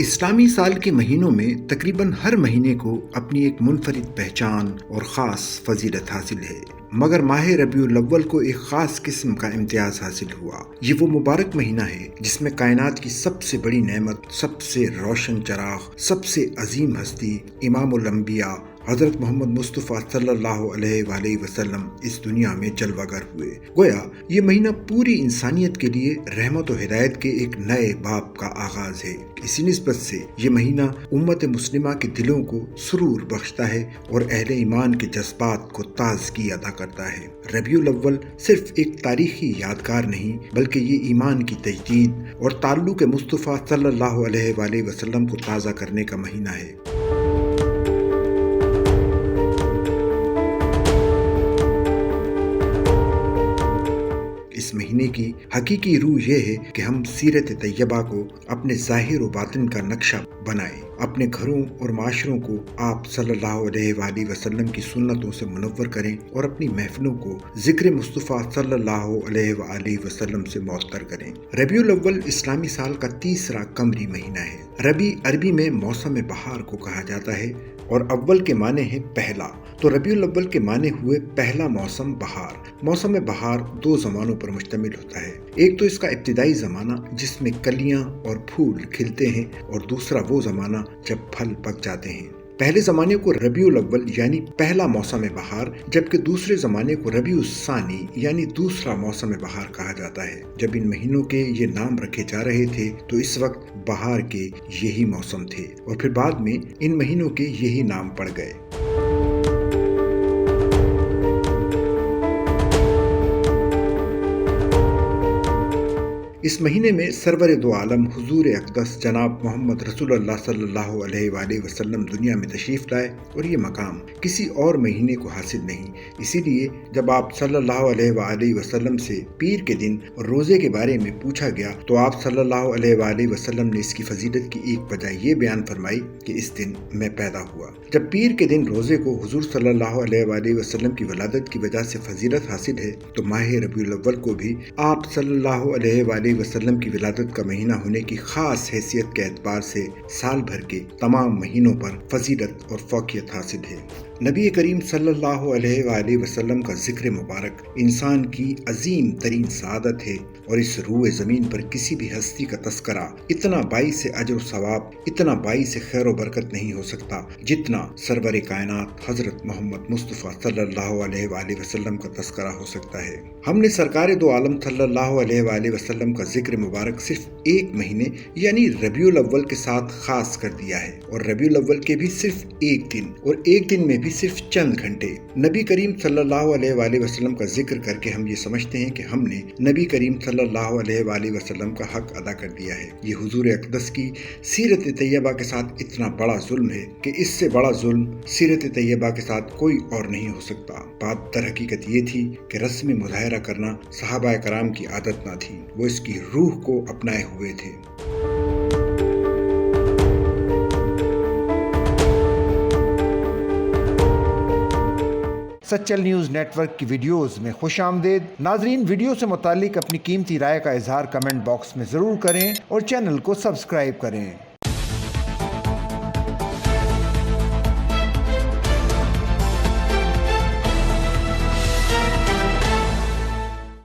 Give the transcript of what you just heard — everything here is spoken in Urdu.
اسلامی سال کے مہینوں میں تقریباً ہر مہینے کو اپنی ایک منفرد پہچان اور خاص فضیلت حاصل ہے، مگر ماہ ربیع الاول کو ایک خاص قسم کا امتیاز حاصل ہوا۔ یہ وہ مبارک مہینہ ہے جس میں کائنات کی سب سے بڑی نعمت، سب سے روشن چراغ، سب سے عظیم ہستی، امام الانبیاء حضرت محمد مصطفیٰ صلی اللہ علیہ وآلہ وسلم اس دنیا میں جلوہ گر ہوئے۔ گویا یہ مہینہ پوری انسانیت کے لیے رحمت و ہدایت کے ایک نئے باب کا آغاز ہے۔ اسی نسبت سے یہ مہینہ امت مسلمہ کے دلوں کو سرور بخشتا ہے اور اہل ایمان کے جذبات کو تازگی عطا کرتا ہے۔ ربیع الاول صرف ایک تاریخی یادگار نہیں، بلکہ یہ ایمان کی تجدید اور تعلق مصطفیٰ صلی اللہ علیہ وآلہ وسلم کو تازہ کرنے کا مہینہ ہے۔ اس مہینے کی حقیقی روح یہ ہے کہ ہم سیرت طیبہ کو اپنے ظاہر و باطن کا نقشہ بنائیں، اپنے گھروں اور معاشروں کو آپ صلی اللہ علیہ وآلہ وسلم کی سنتوں سے منور کریں اور اپنی محفلوں کو ذکر مصطفیٰ صلی اللہ علیہ وآلہ وسلم سے معطر کریں۔ ربیع الاول اسلامی سال کا تیسرا قمری مہینہ ہے۔ ربیع عربی میں موسم بہار کو کہا جاتا ہے اور اول کے معنی ہے پہلا، تو ربیع الاول کے معنی ہوئے پہلا موسم بہار۔ موسم بہار دو زمانوں پر مشتمل ہوتا ہے، ایک تو اس کا ابتدائی زمانہ جس میں کلیاں اور پھول کھلتے ہیں، اور دوسرا وہ زمانہ جب پھل پک جاتے ہیں۔ پہلے زمانے کو ربیع الاول یعنی پہلا موسم بہار، جبکہ دوسرے زمانے کو ربیع الثانی یعنی دوسرا موسم بہار کہا جاتا ہے۔ جب ان مہینوں کے یہ نام رکھے جا رہے تھے تو اس وقت بہار کے یہی موسم تھے، اور پھر بعد میں ان مہینوں کے یہی نام پڑ گئے۔ اس مہینے میں سرور دو عالم حضور اقدس جناب محمد رسول اللہ صلی اللہ علیہ وآلہ وسلم دنیا میں تشریف لائے، اور یہ مقام کسی اور مہینے کو حاصل نہیں۔ اسی لیے جب آپ صلی اللہ علیہ وآلہ وسلم سے پیر کے دن روزے کے بارے میں پوچھا گیا تو آپ صلی اللہ علیہ وآلہ وسلم نے اس کی فضیلت کی ایک وجہ یہ بیان فرمائی کہ اس دن میں پیدا ہوا۔ جب پیر کے دن روزے کو حضور صلی اللہ علیہ وآلہ وسلم کی ولادت کی وجہ سے فضیلت حاصل ہے، تو ماہ ربیع الاول کو بھی آپ صلی اللہ علیہ وآلہ وسلم کی ولادت کا مہینہ ہونے کی خاص حیثیت کے اعتبار سے سال بھر کے تمام مہینوں پر فضیلت اور فوقیت حاصل ہے۔ نبی کریم صلی اللہ علیہ وآلہ وسلم کا ذکر مبارک انسان کی عظیم ترین سعادت ہے، اور اس روئے زمین پر کسی بھی ہستی کا تذکرہ اتنا باعث اجر و ثواب، اتنا باعث خیر و برکت نہیں ہو سکتا جتنا سرور کائنات حضرت محمد مصطفیٰ صلی اللہ علیہ وآلہ وسلم کا تذکرہ ہو سکتا ہے۔ ہم نے سرکار دو عالم صلی اللہ علیہ وآلہ وسلم کا ذکر مبارک صرف ایک مہینے یعنی ربیع الاول کے ساتھ خاص کر دیا ہے، اور ربیع الاول کے بھی صرف ایک دن، اور ایک دن میں بھی صرف چند گھنٹے۔ نبی کریم صلی اللہ علیہ وآلہ وسلم کا ذکر کر کے ہم یہ سمجھتے ہیں کہ ہم نے نبی کریم صلی اللہ علیہ وآلہ وسلم کا حق ادا کر دیا ہے۔ یہ حضور اقدس کی سیرت طیبہ کے ساتھ اتنا بڑا ظلم ہے کہ اس سے بڑا ظلم سیرت طیبہ کے ساتھ کوئی اور نہیں ہو سکتا۔ بات در حقیقت یہ تھی کہ رسم مظاہرہ کرنا صحابہ کرام کی عادت نہ تھی، وہ اس کی روح کو اپنائے ہوئے تھے۔ سچل نیوز نیٹ ورک کی ویڈیوز میں خوش آمدید۔ ناظرین، ویڈیو سے متعلق اپنی قیمتی رائے کا اظہار کمنٹ باکس میں ضرور کریں اور چینل کو سبسکرائب کریں۔